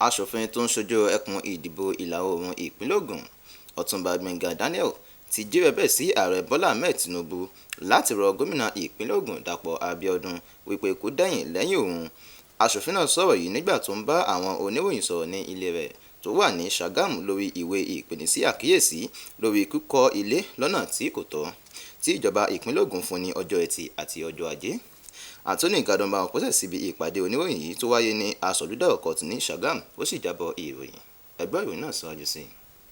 aṣòfin tó ń ṣojú ẹkùn ìdìbò ìlà-oòrùn ìpínlẹ̀ Ògùn Ọ̀túnba Gbénga Daniel ti jí ẹ̀bẹ̀ sí ààrẹ Bọ́lá Ahmed Tinubu láti rọ gómìnà ìpínlẹ̀ Ògùn Dàpọ̀ Abíọ́dún wípé kó dẹ̀yìn lẹ́yìn òun. Aṣòfin náà sọ̀rọ̀ yìí nígbà tó ń bá àwọn oníròyìn sọ̀rọ̀ ní ilé rẹ̀ tó wà ní Ṣàgámù lórí ìwé ìpènísí àkíyèsí lórí kíkọ́ ilé lọ́nà tí kò tọ́ tí ìjọba ìpínlẹ̀ Ògùn fún ní ọjọ́ Ẹtì àti ọjọ́ Ajé. Anthony Gadon bá wọn pèsè síbi ìpàdé oníròyìn yìí tó wáyé ní Asọ̀lúdàrọ̀ Court ní Ṣàgámù ó sì jábọ̀ ìròyìn. Ẹgbẹ́ ìròyìn náà síwájú sí i.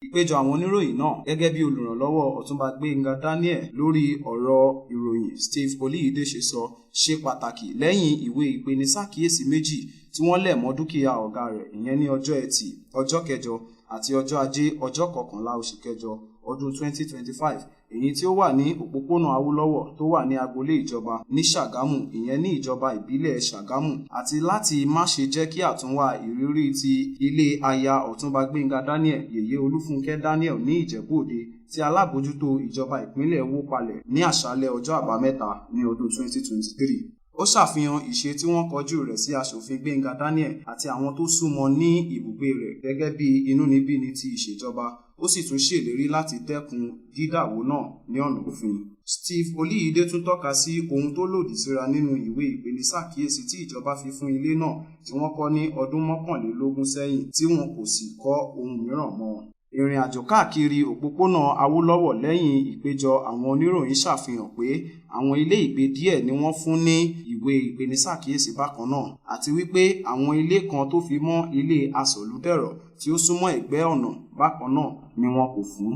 Ìpéjọ àwọn oníròyìn náà gẹ́gẹ́ bí olùrànlọ́wọ́ Ọ̀túnba Gbénga Daniel lórí ọ̀rọ̀ ìròyìn Steve Oluyide ṣe sọ ṣe pàtàkì lẹ́yìn ìwé ìpènísàkíyèsí méjì tí wọ́n lẹ̀ mọ́ dúkìá ọ̀gá rẹ̀ ìyẹn ní ọjọ́ Ẹtì ọjọ́ kẹjọ àti ọjọ́ Ajé ọjọ́ kọkànlá oṣù kẹjọ ọdún 2025 èyí tí ó wà ní òpópónà Awólọ́wọ̀ tó wà ní agboolé ìjọba ní Ṣàgámù ìyẹn ní ìjọba ìbílẹ̀ Ṣàgámù àti láti má ṣe jẹ́ kí àtúnwá ìrírí ti ilé aya Ọ̀túnba Gbénga Daniel Yèyé Olúfúnkẹ́ Daniel ní Ìjẹ̀bú Òde tí alábòójútó ìjọba ìpínlẹ̀ wó palẹ̀ ní àṣálẹ́ ọjọ́ àbámẹ́ta ní ọdún 2023. Ó ṣàfihàn ìṣe tí wọ́n kọjú rẹ̀ sí aṣòfin Gbénga Daniel àti àwọn tó súnmọ́ ní ibùgbé rẹ̀ gẹ́gẹ́ bí inúnibíni ti ìṣèjọba ó sì tún ṣèlérí láti dẹ́kun dídàwó náà ní ọ̀nà òfin. Steve Oluyide tún tọ́ka sí ohun tó lòdì síra nínú ìwé ìpènísàkíyèsí tí ìjọba fi fún ilé náà tí wọ́n kọ́ ní ọdún 21 sẹ́yìn tí wọn kò sì kọ́ ohun mìíràn mọ́. Ìrìn àjò káàkiri òpópónà Awólọ́wọ̀ lẹ́yìn ìpéjọ àwọn oníròyìn ṣàfihàn pé àwọn ilé ìgbé díẹ̀ ni wọ́n fún ní ìwé ìpènísàkíyèsí bákan náà àti wípé àwọn ilé kan tó fi mọ́ ilé Asọ̀lúdẹ̀rọ̀ tí ó súnmọ́ ẹ̀gbẹ́ ọ̀nà bákan náà ni wọn kò fún.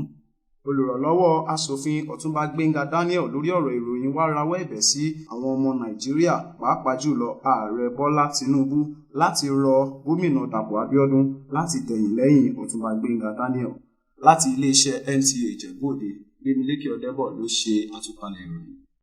Olùrànlọ́wọ́ aṣòfin Ọ̀túnba Gbénga Daniel lórí ọ̀rọ̀ ìròyìn wá rawọ́ ẹ̀bẹ̀ sí àwọn ọmọ Nàìjíríà pàápàá jùlọ ààrẹ Bọ́lá Tinubu láti rọ gómìnà Dàpọ̀ Abíọ́dún láti tẹ̀yìn lẹ́yìn Ọ̀túnba Gbénga Daniel. Láti iléeṣẹ́ NTA Ìjẹ̀bú Òde, Gbémilékè Ọdẹ́bọ̀ ló ṣe àtúpalẹ̀ ìròyìn.